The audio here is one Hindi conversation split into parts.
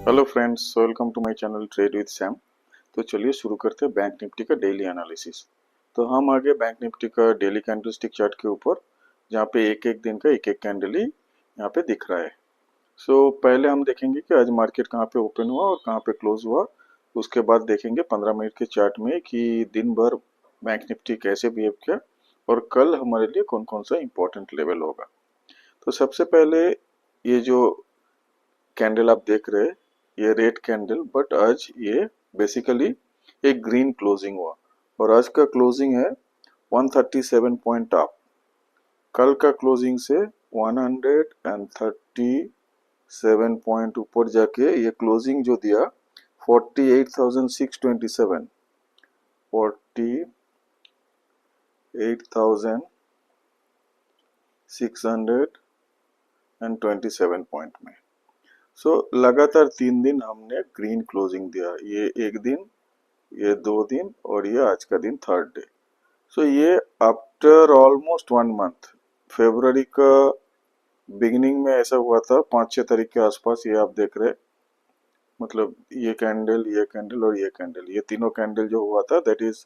Hello friends, welcome to my channel trade with Sam. तो चलिए शुरू करते हैं बैंक निफ्टी का डेली एनालिसिस। तो हम आगे बैंक निफ्टी का डेली कैंडलस्टिक चार्ट के ऊपर, जहाँ पे एक एक दिन का एक एक कैंडल ही यहाँ पे दिख रहा है। पहले हम देखेंगे कि आज मार्केट कहाँ पे ओपन हुआ और कहाँ पे क्लोज हुआ। उसके बाद देखेंगे 15 मिनट के चार्ट में कि दिन भर बैंक निफ्टी कैसे बिहेव किया और कल हमारे लिए कौन कौन सा इंपॉर्टेंट लेवल होगा। तो सबसे पहले ये जो कैंडल आप देख रहे हैं, ये रेड कैंडल, बट आज ये बेसिकली एक ग्रीन क्लोजिंग हुआ और आज का क्लोजिंग है 137 पॉइंट अप। कल का क्लोजिंग से 137 पॉइंट ऊपर जाके ये क्लोजिंग जो दिया 48,627 48,627 पॉइंट में। लगातार 3 दिन हमने ग्रीन क्लोजिंग दिया, ये एक दिन, ये 2 दिन और ये आज का दिन थर्ड डे। ये आफ्टर ऑलमोस्ट 1 मंथ, फरवरी का बिगिनिंग में ऐसा हुआ था 5-6 तारीख के आसपास। ये आप देख रहे, मतलब ये कैंडल, ये कैंडल और ये कैंडल, ये तीनों कैंडल जो हुआ था दैट इज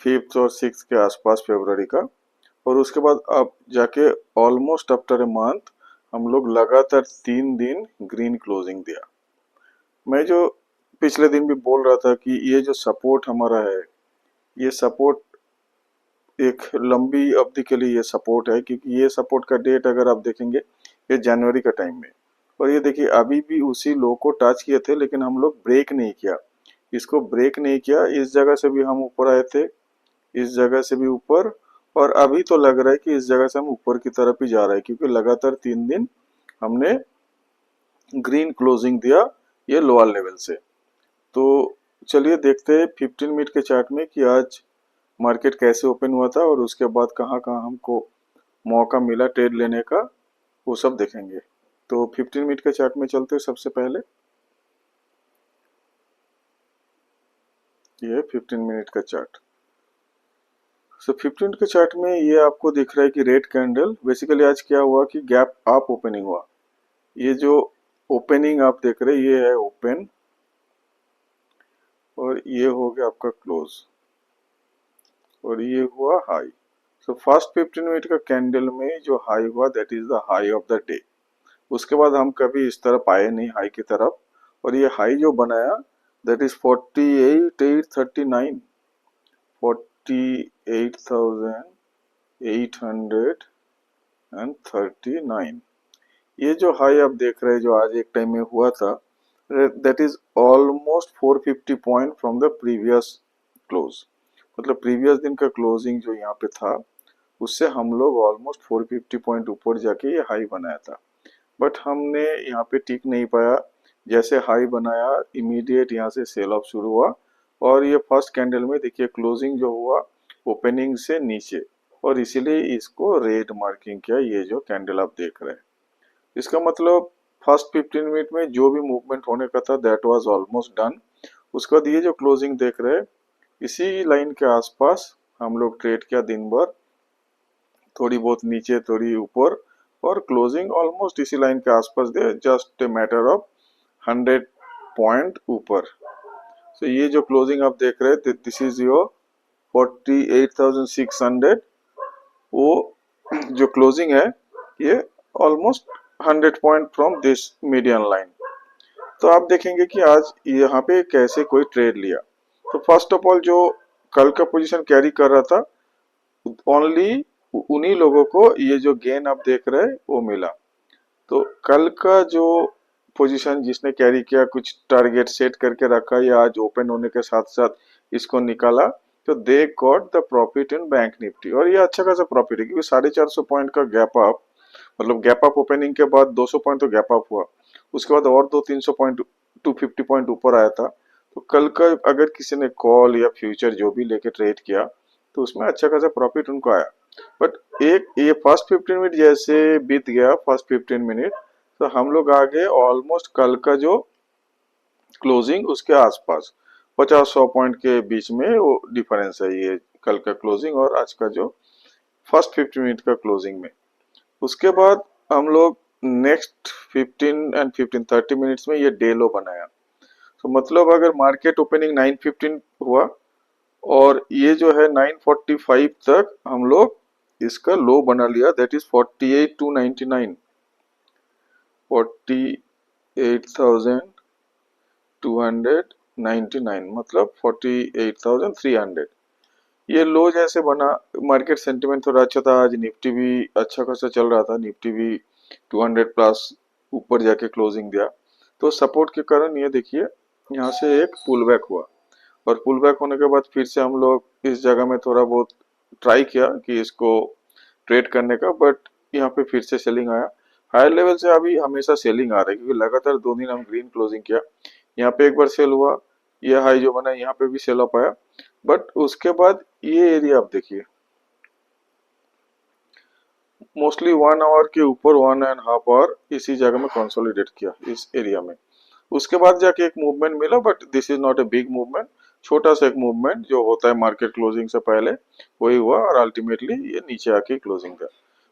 5th और 6th के आसपास फरवरी का। और उसके बाद अब जाके ऑलमोस्ट आफ्टर ए मंथ हम लोग लगातार 3 दिन ग्रीन क्लोजिंग दिया। मैं जो पिछले दिन भी बोल रहा था कि ये जो सपोर्ट हमारा है, ये सपोर्ट एक लंबी अवधि के लिए ये सपोर्ट है, क्योंकि ये सपोर्ट का डेट अगर आप देखेंगे ये जनवरी का टाइम में। और ये देखिए अभी भी उसी लो को टच किए थे, लेकिन हम लोग ब्रेक नहीं किया, इसको ब्रेक नहीं किया। इस जगह से भी हम ऊपर आए थे, इस जगह से भी ऊपर, और अभी तो लग रहा है कि इस जगह से हम ऊपर की तरफ ही जा रहे हैं, क्योंकि लगातार 3 दिन हमने ग्रीन क्लोजिंग दिया ये लोअर लेवल से। तो चलिए देखते हैं 15 मिनट के चार्ट में कि आज मार्केट कैसे ओपन हुआ था और उसके बाद कहाँ कहाँ हमको मौका मिला ट्रेड लेने का, वो सब देखेंगे। तो 15 मिनट के चार्ट में चलते हैं। सबसे पहले ये 15 मिनट का चार्ट। 15 मिनट के चार्ट में ये आपको दिख रहा है कि रेड कैंडल, बेसिकली आज क्या हुआ कि गैप अप ओपनिंग हुआ। ये जो ओपनिंग आप देख रहे हैं ये है ओपन, और ये हो गया आपका क्लोज, और ये हुआ हाई। फर्स्ट 15 मिनट का कैंडल में जो हाई हुआ that is the high of the day. उसके बाद हम कभी इस तरफ आए नहीं हाई की तरफ, और ये हाई जो बनाया दैट इज 48,839, 48,839। ये जो हाई आप देख रहे हैं जो आज एक टाइम में हुआ था, that is almost 450 point from the previous close. मतलब प्रीवियस दिन का क्लोजिंग जो यहाँ पे था उससे हम लोग ऑलमोस्ट 450 पॉइंट ऊपर जाके ये हाई बनाया था, बट हमने यहाँ पे टिक नहीं पाया। जैसे हाई बनाया इमीडिएट यहाँ से सेल ऑफ शुरू हुआ, और ये फर्स्ट कैंडल में देखिए क्लोजिंग जो हुआ ओपनिंग से नीचे, और इसीलिए इसको रेड मार्किंग किया। ये जो कैंडल आप देख रहे हैं, इसका मतलब फर्स्ट 15 मिनट में जो भी मूवमेंट होने का था दैट वाज ऑलमोस्ट डन। उसके बाद ये जो क्लोजिंग देख रहे हैं इसी लाइन के आसपास हम लोग ट्रेड किया दिन भर, थोड़ी बहुत नीचे थोड़ी ऊपर, और क्लोजिंग ऑलमोस्ट इसी लाइन के आसपास दे, just a matter of 100 point ऊपर। ये जो क्लोजिंग आप देख रहे हैं दिस इज योर 48,600। वो जो क्लोजिंग है ये almost 100 point from this median line. तो आप देखेंगे कि आज यहाँ पे कैसे कोई ट्रेड लिया। तो फर्स्ट ऑफ ऑल जो कल का पोजीशन कैरी कर रहा था ओनली उन्हीं लोगों को ये जो गेन आप देख रहे हैं वो मिला। तो कल का जो पोजीशन जिसने कैरी किया, कुछ टारगेट सेट करके रखा या आज ओपन होने के साथ साथ इसको निकाला, तो they got the profit in bank Nifty. और ये अच्छा खासा प्रॉफिट है, क्योंकि 450 पॉइंट का गैप अप, मतलब गैप अप ओपनिंग के बाद 200 पॉइंट तो गैप अप हुआ, उसके बाद और 200-300 पॉइंट 250 पॉइंट ऊपर आया था। तो कल का अगर किसी ने कॉल या फ्यूचर जो भी लेके ट्रेड किया तो उसमें अच्छा खासा प्रॉफिट उनको आया। बट एक ये फर्स्ट 15 मिनट जैसे बीत गया, फर्स्ट 15 मिनट, तो हम लोग आ गए ऑलमोस्ट कल का जो क्लोजिंग उसके आसपास 50-100 पॉइंट के बीच में वो डिफरेंस है, ये कल का क्लोजिंग और आज का जो फर्स्ट 15 मिनट का क्लोजिंग में। उसके बाद हम लोग नेक्स्ट 15 एंड 30 मिनट्स में ये डे लो बनाया। तो मतलब अगर मार्केट ओपनिंग 9:15 हुआ और ये जो है 9:45 तक हम लोग इसका लो बना लिया, दैट इज 48,299, 48,299 मतलब 48,300। ये लो जैसे बना, मार्केट सेंटिमेंट थोड़ा अच्छा था, आज निफ्टी भी अच्छा खासा चल रहा था, निफ्टी भी 200 प्लस ऊपर जाके क्लोजिंग दिया। तो सपोर्ट के कारण ये देखिए यहाँ से एक पुल बैक हुआ, और पुल बैक होने के बाद फिर से हम लोग इस जगह में थोड़ा बहुत ट्राई किया कि इसको ट्रेड करने का, बट यहाँ पे फिर से सेलिंग आया। हायर लेवल से अभी हमेशा सेलिंग आ रही है, क्योंकि लगातार 2 दिन हम ग्रीन क्लोजिंग किया। यहाँ पे एक बार सेल हुआ, ये हाई जो बना यहाँ पे भी सेल अप आया, बट उसके बाद ये एरिया आप देखिए मोस्टली 1 आवर के ऊपर 1.5 आवर इसी जगह में कंसोलिडेट किया इस एरिया में। उसके बाद जाके एक मूवमेंट मिला, but this is not a big movement, छोटा सा एक मूवमेंट जो होता है मार्केट क्लोजिंग से पहले, वही हुआ और अल्टीमेटली ये नीचे आके क्लोजिंग था।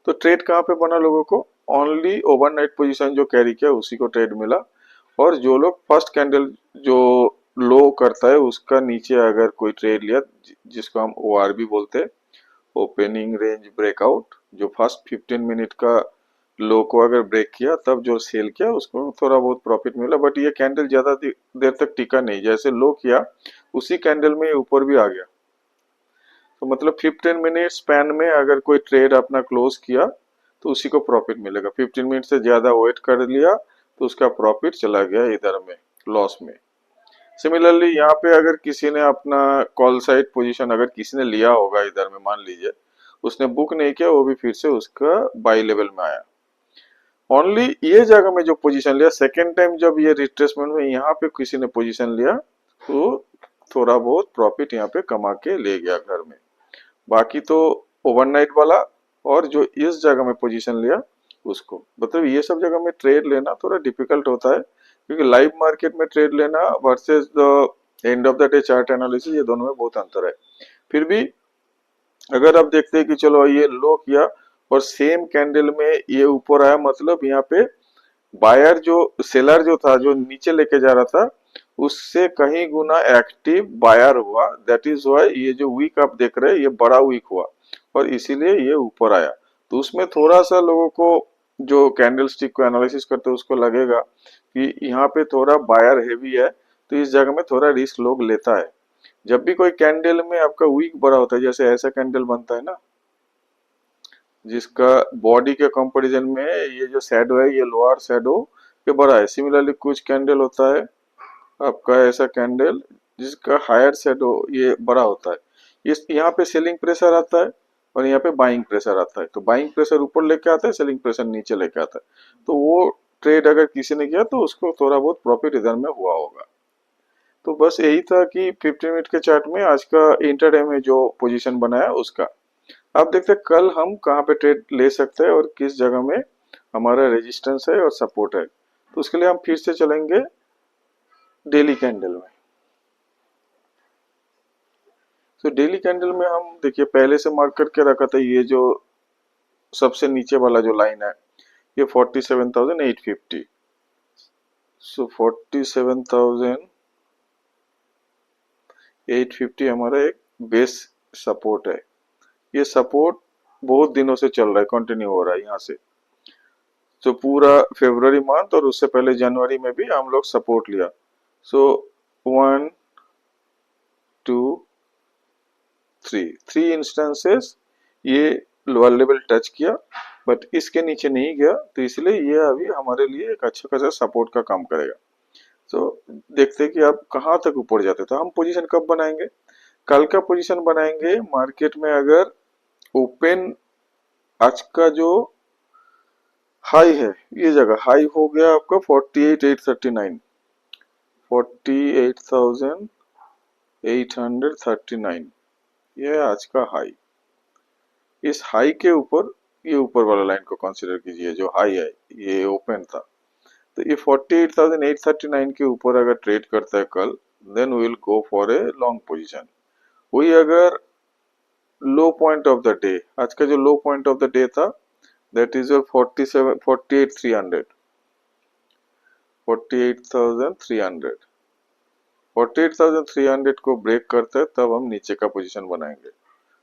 तो ट्रेड कहाँ पे बना लोगों को? ओनली ओवरनाइट पोजीशन जो कैरी किया उसी को ट्रेड मिला। और जो लोग फर्स्ट कैंडल जो लो करता है उसका नीचे अगर कोई ट्रेड लिया, जिसको हम ओआरबी बोलते हैं, ओपनिंग रेंज ब्रेकआउट, जो फर्स्ट 15 मिनट का लो को अगर ब्रेक किया तब जो सेल किया उसको थोड़ा बहुत प्रॉफिट मिला। बट ये कैंडल ज्यादा देर तक टिका नहीं, जैसे लो किया उसी कैंडल में ऊपर भी आ गया। तो मतलब 15 मिनट स्पैन में अगर कोई ट्रेड अपना क्लोज किया तो उसी को प्रॉफिट मिलेगा। 15 मिनट से ज्यादा वेट कर लिया तो उसका प्रॉफिट चला गया इधर में, लॉस में। सिमिलरली यहाँ पे अगर किसी ने अपना कॉल साइड पोजीशन अगर किसी ने लिया होगा इधर में, मान लीजिए उसने बुक नहीं किया, वो भी फिर से उसका बाई लेवल में आया। ओनली ये जगह में जो पोजीशन लिया सेकेंड टाइम जब ये रिट्रेसमेंट में यहाँ पे किसी ने पोजीशन लिया तो थोड़ा बहुत प्रॉफिट यहाँ पे कमा के ले गया घर में। बाकी तो ओवरनाइट वाला और जो इस जगह में पोजीशन लिया उसको, मतलब ये सब जगह में ट्रेड लेना थोड़ा डिफिकल्ट होता है, क्योंकि लाइव मार्केट में ट्रेड लेना versus the end of the day chart analysis, ये दोनों में बहुत अंतर है। फिर भी अगर आप देखते हैं कि चलो ये लो किया और सेम कैंडल में ये ऊपर आया, मतलब यहाँ पे बायर जो सेलर जो था जो नीचे लेके जा रहा था उससे कहीं गुना एक्टिव बायर हुआ, दैट इज वाई ये जो वीक आप देख रहे हैं ये बड़ा वीक हुआ और इसीलिए ये ऊपर आया। तो उसमें थोड़ा सा लोगों को जो कैंडल स्टिक को एनालिसिस करते हैं उसको लगेगा कि यहाँ पे थोड़ा बायर हेवी है, तो इस जगह में थोड़ा रिस्क लोग लेता है। जब भी कोई कैंडल में आपका वीक बड़ा होता है, जैसे ऐसा कैंडल बनता है ना जिसका बॉडी के कंपैरिजन में ये जो शैडो है ये लोअर शैडो के बड़ा है, सिमिलरली कुछ कैंडल होता है आपका ऐसा कैंडल जिसका हायर शैडो ये बड़ा होता है, इस यहाँ पे सेलिंग प्रेशर आता है और यहाँ पे बाइंग प्रेशर आता है। तो बाइंग प्रेशर ऊपर लेके आता है, सेलिंग प्रेशर नीचे लेके आता है। तो वो ट्रेड अगर किसी ने किया तो उसको थोड़ा बहुत प्रॉफिट इधर में हुआ होगा। तो बस यही था कि 15 मिनट के चार्ट में आज का इंटरडे में जो पोजीशन बनाया उसका। आप देखते हैं कल हम कहाँ पे ट्रेड ले सकते हैं और किस जगह में हमारा रेजिस्टेंस है और सपोर्ट है। तो उसके लिए हम फिर से चलेंगे डेली कैंडल में। तो डेली कैंडल में हम देखिए पहले से मार्क करके रखा था, ये जो सबसे नीचे वाला जो लाइन है ये 47,850। सो 47,850 हमारा एक बेस सपोर्ट है। ये सपोर्ट बहुत दिनों से चल रहा है, कंटिन्यू हो रहा है यहाँ से। तो पूरा फरवरी मंथ और उससे पहले जनवरी में भी हम लोग सपोर्ट लिया। सो 1 2 3 इंस्टेंसेस ये लोअर लेवल टच किया, बट इसके नीचे नहीं गया, तो इसलिए ये अभी हमारे लिए एक अच्छा खासा सपोर्ट का काम करेगा। तो देखते हैं कि आप कहाँ तक ऊपर जाते हैं। तो हम पोजीशन कब बनाएंगे? कल का पोजीशन बनाएंगे मार्केट में अगर ओपन आज का जो हाई है, ये जगह हाई हो गया आपका 48,839, 48,839, ये है आज का हाई। इस हाई के ऊपर ये ऊपर वाला लाइन को कंसीडर कीजिए, जो हाई है ये ओपन था। तो ये 48,839 के ऊपर अगर ट्रेड करता है कल, then will go for a long position. वही अगर low point of the day, आज का जो low point of the day था दैट इज योर 48,300 48,300 48,300 को ब्रेक करता है तब हम नीचे का पोजीशन बनाएंगे।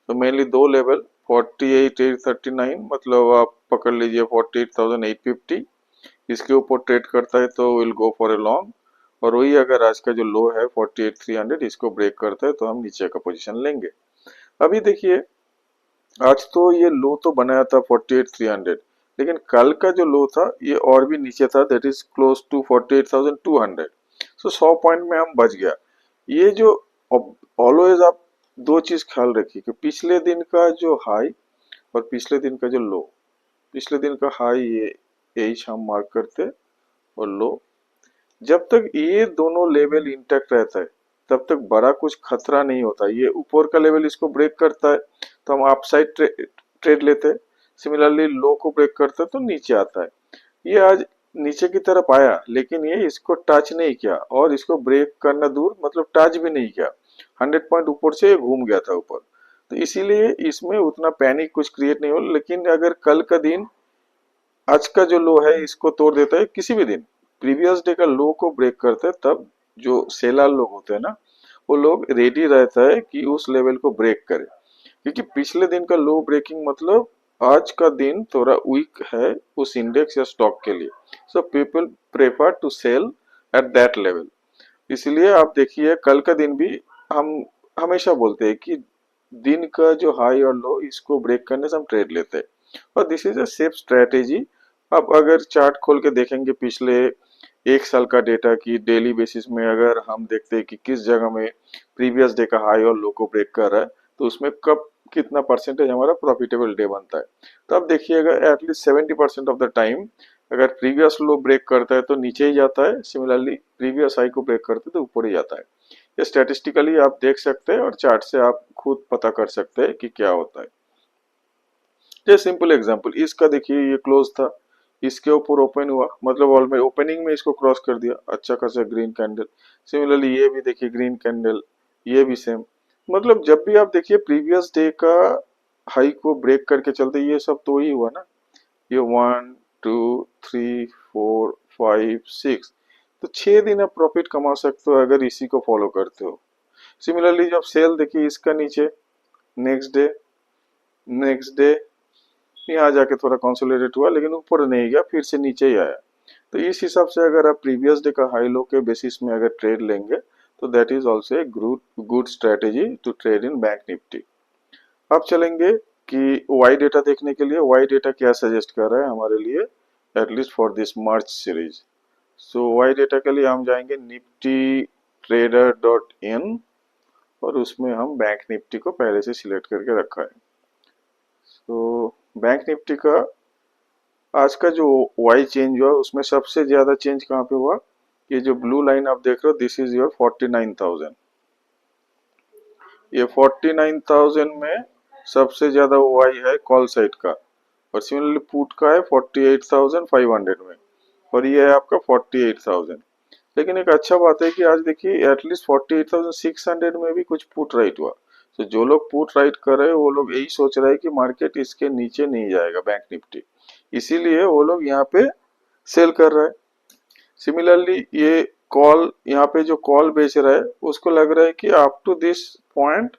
तो मेनली दो लेवल 48,839 मतलब आप पकड़ लीजिए 48,850, इसके ऊपर ट्रेड करता है तो will go for a long, और वही अगर आज का जो लो है 48,300 इसको ब्रेक करता है तो हम नीचे का पोजीशन लेंगे। अभी देखिए आज तो ये लो तो बनाया था 48,300, लेकिन कल का जो लो था ये और भी नीचे था, that is close to 48,200। So 100 point में हम बच गया। ये जो ऑलवेज आप दो चीज ख्याल रखिए कि पिछले दिन का जो हाई और पिछले दिन का जो लो, पिछले दिन का हाई ये एच हम मार्क करते और लो, जब तक ये दोनों लेवल इंटैक्ट रहता है तब तक बड़ा कुछ खतरा नहीं होता। ये ऊपर का लेवल इसको ब्रेक करता है तो हम अपसाइड ट्रेड लेते हैं, सिमिलरली लो को ब्रेक करता है तो नीचे आता है। ये आज नीचे की तरफ आया लेकिन ये इसको टच नहीं किया और इसको ब्रेक करना दूर मतलब टच भी नहीं किया, 100 पॉइंट ऊपर से घूम गया था ऊपर, तो इसीलिए इसमें उतना पैनिक कुछ क्रिएट नहीं हो। लेकिन अगर कल का दिन आज का जो लो है इसको तोड़ देता है, किसी भी दिन प्रीवियस डे का लो को ब्रेक करता है, तब जो सेलर लोग होते हैं ना वो लोग रेडी रहता है कि उस लेवल को ब्रेक करे, क्योंकि पिछले दिन का लो ब्रेकिंग मतलब आज का दिन थोड़ा वीक है उस इंडेक्स या स्टॉक के लिए, so people prefer to sell at that level. इसलिए आप देखिए कल का दिन भी हम हमेशा बोलते हैं कि दिन का जो हाई और लो इसको ब्रेक करने से हम ट्रेड लेते हैं और this is a safe strategy. अब अगर चार्ट खोल के देखेंगे पिछले एक साल का डेटा की डेली बेसिस में अगर हम देखते हैं कि किस जगह में प्रीवियस डे का हाई और लो को ब्रेक कर रहा है तो उसमें कब कितना परसेंटेज हमारा प्रॉफिटेबल डे बनता है। तो अब देखिएगा एटलीस्ट 70% ऑफ द टाइम अगर प्रीवियस लो ब्रेक करता है तो नीचे ही जाता है, सिमिलरली प्रीवियस हाई को ब्रेक करते तो ऊपर ही जाता है। ये स्टैटिस्टिकली आप देख सकते हैं और चार्ट से आप खुद पता कर सकते हैं कि क्या होता है। ये सिंपल एग्जांपल इसका देखिए, ये क्लोज था, इसके ऊपर ओपन हुआ मतलब ऑलरेडी ओपनिंग में इसको क्रॉस कर दिया, अच्छा खासा ग्रीन कैंडल। सिमिलरली ये भी देखिए ग्रीन कैंडल, ये भी सेम, मतलब जब भी आप देखिए प्रीवियस डे का हाई को ब्रेक करके चलते ये सब तो ही हुआ ना। ये 1 2 3 4 5 6, तो 6 दिन आप प्रॉफिट कमा सकते हो अगर इसी को फॉलो करते हो। सिमिलरली जब सेल देखिए इसका नीचे, नेक्स्ट डे यहाँ जाके थोड़ा कंसोलिडेट हुआ लेकिन ऊपर नहीं गया, फिर से नीचे ही आया। तो इस हिसाब से अगर आप प्रीवियस डे का हाई लो के बेसिस में अगर ट्रेड लेंगे तो that is also a good strategy to trade in bank Nifty. अब चलेंगे कि वाई डेटा देखने के लिए, वाई डेटा क्या सजेस्ट कर रहा है हमारे लिए at least for this March series. So why data के लिए हम जाएंगे निफ्टी ट्रेडर डॉट इन और उसमें हम बैंक निफ्टी को पहले से सिलेक्ट करके रखा है। तो बैंक निफ्टी का आज का जो वाई चेंज हुआ उसमें सबसे ज्यादा चेंज कहाँ पे हुआ, ये जो ब्लू लाइन आप देख रहे हो दिस इज योर 49,000, ये 49,000 में सबसे ज्यादा वाई है कॉल साइड का, और सिमिलरली पुट का है 48,500 में, और ये है आपका 48,000। लेकिन एक अच्छा बात है कि आज देखिए एटलीस्ट 48,600 में भी कुछ पुट राइट हुआ। तो जो लोग पुट राइट कर रहे हैं वो लोग यही सोच रहे हैं कि मार्केट इसके नीचे नहीं जाएगा बैंक निफ्टी, इसीलिए वो लोग यहाँ पे सेल कर रहा है। सिमिलरली ये कॉल यहाँ पे जो कॉल बेच रहा है उसको लग रहा है कि up to this point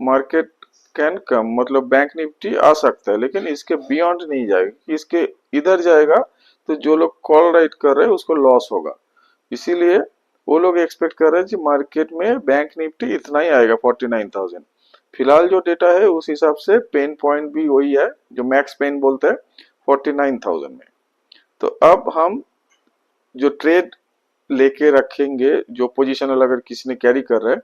market can come, मतलब बैंक निफ्टी आ सकता है लेकिन इसके बियॉन्ड नहीं जाएगा, इसके इधर जाएगा तो जो लोग कॉल राइट कर रहे हैं उसको लॉस होगा। इसीलिए वो लोग एक्सपेक्ट कर रहे हैं कि मार्केट में बैंक निफ्टी इतना ही आएगा 49,000। फिलहाल जो डेटा है उस हिसाब से पेन पॉइंट भी वही है जो मैक्स पेन बोलते हैं 49,000 में। तो अब हम जो ट्रेड लेके रखेंगे, जो पोजिशनल अगर किसी ने कैरी कर रहा है,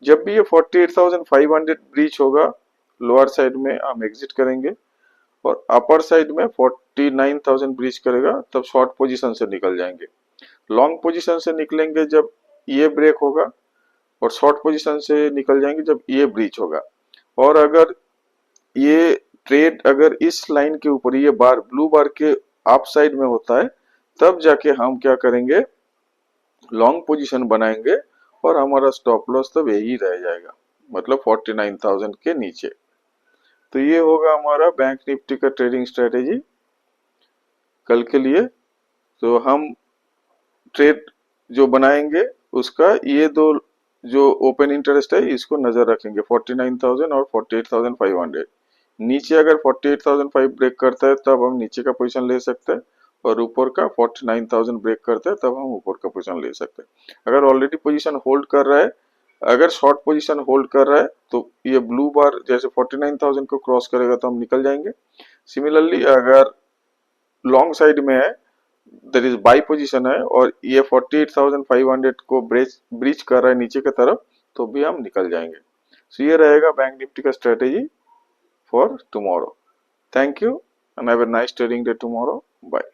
जब भी ये 48,500 ब्रीच होगा लोअर साइड में हम एग्जिट करेंगे और अपर साइड में 49,000 ब्रीच करेगा तब शॉर्ट पोजीशन से निकल जाएंगे। लॉन्ग पोजीशन से निकलेंगे जब ये ब्रेक होगा और शॉर्ट पोजीशन से निकल जाएंगे जब ये ब्रीच होगा। और अगर ये ट्रेड अगर इस लाइन के ऊपर ये बार ब्लू बार के अप साइड में होता है तब जाके हम क्या करेंगे, लॉन्ग पोजीशन बनाएंगे और हमारा स्टॉप लॉस तब यही रह जाएगा, मतलब 49,000 के नीचे। तो ये होगा हमारा बैंक निफ्टी का ट्रेडिंग स्ट्रेटेजी। कल के लिए। तो हम ट्रेड जो बनाएंगे उसका ये दो जो ओपन इंटरेस्ट है इसको नजर रखेंगे, 49,000 और 48,500। नीचे अगर 48,005 ब्रेक करता है तब हम नीचे का पोजीशन ले सकते हैं, और ऊपर का 49,000 ब्रेक करता है तब हम ऊपर का पोजीशन ले सकते हैं। अगर ऑलरेडी पोजीशन होल्ड कर रहा है, अगर शॉर्ट पोजीशन होल्ड कर रहा है तो ये ब्लू बार जैसे 49,000 को क्रॉस करेगा तो हम निकल जाएंगे। सिमिलरली अगर लॉन्ग साइड में है, दैट इज बाई पोजीशन है, और ये 48,500 को ब्रीच कर रहा है नीचे की तरफ, तो भी हम निकल जाएंगे। सो ये रहेगा बैंक निफ्टी का strategy for tomorrow. Thank you and have a nice trading day tomorrow. Bye.